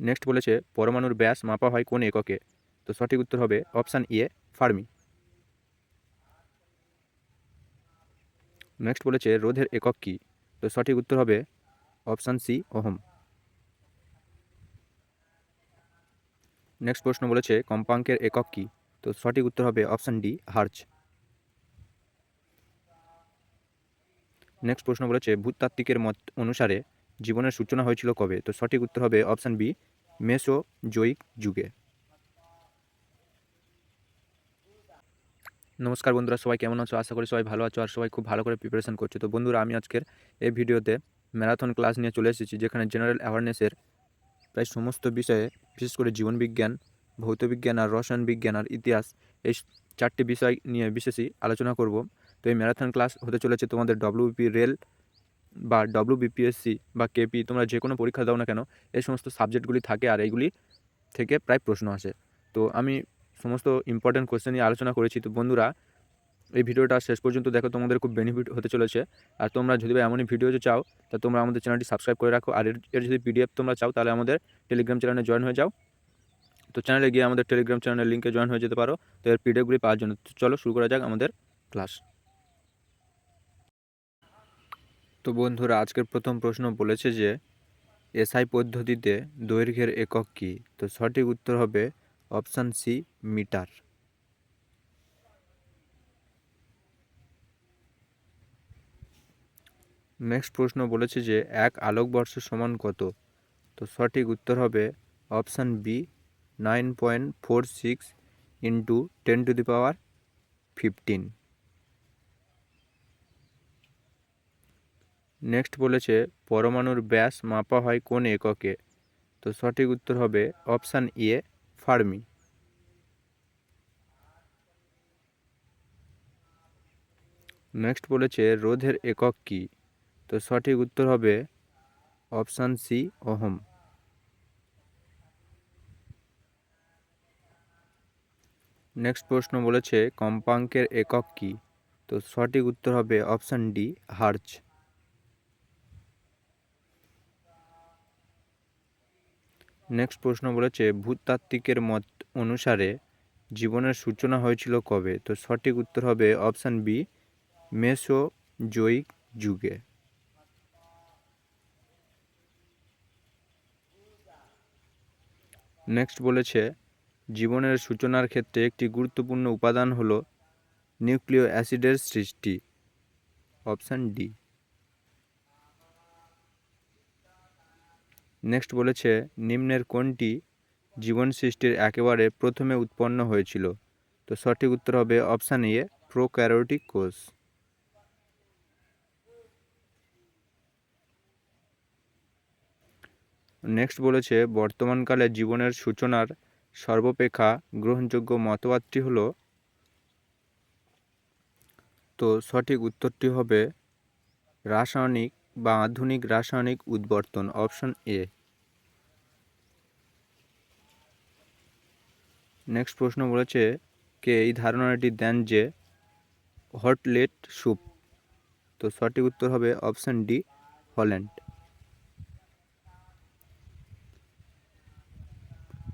Next বলেছে পরমাণুর ব্যাস মাপা হয় কোন এককে? তো সঠিক উত্তর হবে অপশান এ ফার্মি। নেক্সট বলেছে রোধের একক কী? তো সঠিক উত্তর হবে অপশান সি ওহম। নেক্সট প্রশ্ন বলেছে কম্পাঙ্কের একক কী? তো সঠিক উত্তর হবে অপশান ডি হার্জ। নেক্সট প্রশ্ন বলেছে ভূতাত্ত্বিকের মত অনুসারে জীবনের সূচনা হয়েছিল কবে? তো সঠিক উত্তর হবে অপশান বি মেসোজোয়িক যুগে। নমস্কার বন্ধুরা, সবাই কেমন আছো? আশা করি সবাই ভালো আছো আর সবাই খুব ভালো করে প্রিপারেশন করছো। তো বন্ধুরা, আমি আজকের এই ভিডিওতে ম্যারাথন ক্লাস নিয়ে চলে এসেছি, যেখানে জেনারেল অ্যাওয়ারনেসের প্রায় সমস্ত বিষয়ে, বিশেষ করে জীবনবিজ্ঞান, ভৌতবিজ্ঞান আর রসায়ন বিজ্ঞান আর ইতিহাস, এই চারটি বিষয় নিয়ে বিশেষই আলোচনা করব। তো এই ম্যারাথন ক্লাস হতে চলেছে তোমাদের ডব্লিউবিপি রেল বা ডব্লিউবিপিএসসি বা কেপি, তোমরা যে কোনো পরীক্ষা দাও না কেন, এই সমস্ত সাবজেক্টগুলি থাকে আর এইগুলি থেকে প্রায় প্রশ্ন আসে। তো আমি সমস্ত ইম্পর্টেন্ট কোয়েশ্চেন নিয়ে আলোচনা করেছি। তো বন্ধুরা, এই ভিডিওটা শেষ পর্যন্ত দেখো, তোমাদের খুব বেনিফিট হতে চলেছে। আর তোমরা যদি এমনই ভিডিও চাও, তা তোমরা আমাদের চ্যানেলটি সাবস্ক্রাইব করে রাখো। আর এর যদি পিডিএফ তোমরা চাও, তাহলে আমাদের টেলিগ্রাম চ্যানেলে জয়েন হয়ে যাও। তো চ্যানেলে গিয়ে আমাদের টেলিগ্রাম চ্যানেলের লিঙ্কে জয়েন হয়ে যেতে পারো তো এর পিডিএফগুলি পাওয়ার জন্য। তো চলো শুরু করা যাক আমাদের ক্লাস। তো বন্ধুরা, আজকের প্রথম প্রশ্ন বলেছে যে এসআই পদ্ধতিতে দৈর্ঘ্যের একক কী? তো সঠিক উত্তর হবে অপশান সি মিটার। নেক্সট প্রশ্ন বলেছে যে এক আলোকবর্ষ সমান কত? তো সঠিক উত্তর হবে অপশান বি 9.46 ইন্টু 10⁻15। নেক্সট বলেছে পরমাণুর ব্যাস মাপা হয় কোন এককে? তো সঠিক উত্তর হবে অপশান এ ফার্মি। নেক্সট বলেছে রোধের একক কী? তো সঠিক উত্তর হবে অপশান সি ওহম। নেক্সট প্রশ্ন বলেছে কম্পাঙ্কের একক কী? তো সঠিক উত্তর হবে অপশান ডি হার্জ। নেক্সট প্রশ্ন বলেছে ভূতাত্ত্বিকের মত অনুসারে জীবনের সূচনা হয়েছিল কবে? তো সঠিক উত্তর হবে অপশান বি মেসোজোয়িক যুগে। নেক্সট বলেছে জীবনের সূচনার ক্ষেত্রে একটি গুরুত্বপূর্ণ উপাদান হলো নিউক্লিয় অ্যাসিডের সৃষ্টি। Option D. নেক্সট বলেছে নিম্নের কোনটি জীবন সৃষ্টির একেবারে প্রথমে উৎপন্ন হয়েছিল? তো সঠিক উত্তর হবে অপশান এ প্রোক্যারিওটিক কোষ। নেক্সট বলেছে বর্তমানকালে জীবনের সূচনার সর্বাপেক্ষা গ্রহণযোগ্য মতবাদটি হলো? তো সঠিক উত্তরটি হবে রাসায়নিক বা আধুনিক রাসায়নিক উদ্বর্তন। Option A. নেক্সট প্রশ্ন বলেছে কে এই ধারণাটি দেন যে হটলেট স্যুপ? তো সঠিক উত্তর হবে অপশন ডি হল্যান্ড।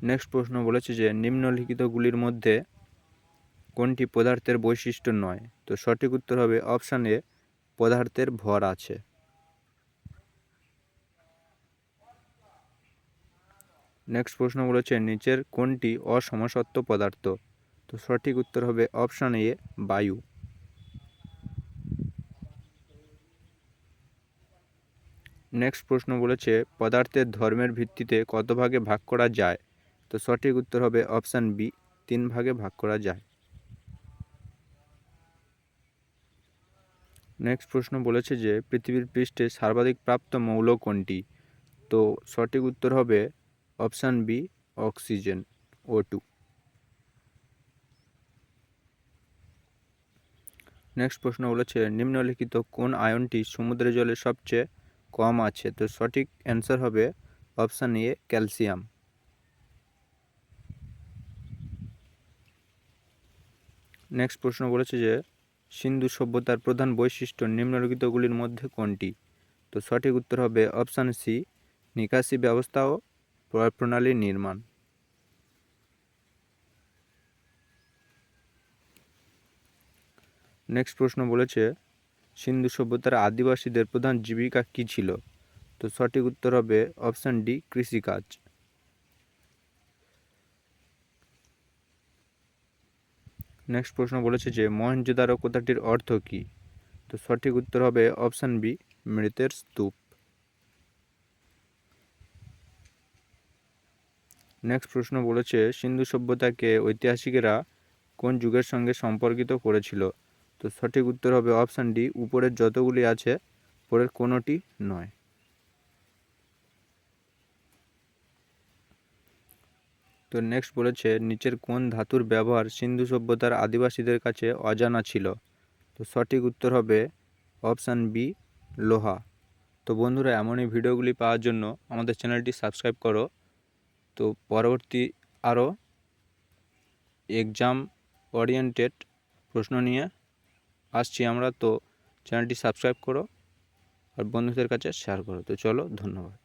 নেক্সট প্রশ্ন বলেছে যে নিম্নলিখিতগুলির মধ্যে কোনটি পদার্থের বৈশিষ্ট্য নয়? তো সঠিক উত্তর হবে অপশান এ পদার্থের ভর আছে। নেক্সট প্রশ্ন বলেছে নিচের কোনটি অসমসত্ব পদার্থ? তো সঠিক উত্তর হবে অপশান এ বায়ু। নেক্সট প্রশ্ন বলেছে পদার্থের ধর্মের ভিত্তিতে কত ভাগে ভাগ করা যায়? তো সঠিক উত্তর হবে অপশান বি 3 ভাগে ভাগ করা যায়। নেক্সট প্রশ্ন বলেছে যে পৃথিবীর পৃষ্ঠে সর্বাধিক প্রাপ্ত মৌল কোনটি? তো সঠিক উত্তর হবে option B oxygen O2। Next প্রশ্ন বলেছে নিম্নলিখিত কোন আয়নটি সমুদ্রের জলে সবচেয়ে কম আছে? তো সঠিক অ্যান্সার হবে অপশান এ ক্যালসিয়াম। নেক্সট প্রশ্ন বলেছে যে সিন্ধু সভ্যতার প্রধান বৈশিষ্ট্য নিম্নলিখিতগুলির মধ্যে কোনটি? তো সঠিক উত্তর হবে অপশান সি নিকাশি ব্যবস্থা ও প্রণালী নির্মাণ। নেক্সট প্রশ্ন বলেছে সিন্ধু সভ্যতার আদিবাসীদের প্রধান জীবিকা কী ছিল? তো সঠিক উত্তর হবে অপশান ডি, কৃষিকাজ। নেক্সট প্রশ্ন বলেছে যে মহেঞ্জোদারো কথাটির অর্থ কী? তো সঠিক উত্তর হবে অপশান বি, মৃতের স্তূপ। নেক্সট প্রশ্ন বলেছে সিন্ধু সভ্যতাকে ঐতিহাসিকেরা কোন যুগের সঙ্গে সম্পর্কিত করেছিল? তো সঠিক উত্তর হবে অপশান ডি, উপরের যতগুলি আছে পরের কোনোটি নয়। তো নেক্সট বলেছে নিচের কোন ধাতুর ব্যবহার সিন্ধু সভ্যতার আদিবাসীদের কাছে অজানা ছিল? তো সঠিক উত্তর হবে অপশান বি, লোহা। তো বন্ধুরা, এমনই ভিডিওগুলি পাওয়ার জন্য আমাদের চ্যানেলটি সাবস্ক্রাইব করো। তো পরবর্তী আরও এক্সাম ওরিয়েন্টেড প্রশ্ন নিয়ে আসছি আমরা। তো চ্যানেলটি সাবস্ক্রাইব করো আর বন্ধুদের কাছে শেয়ার করো। তো চলো, ধন্যবাদ।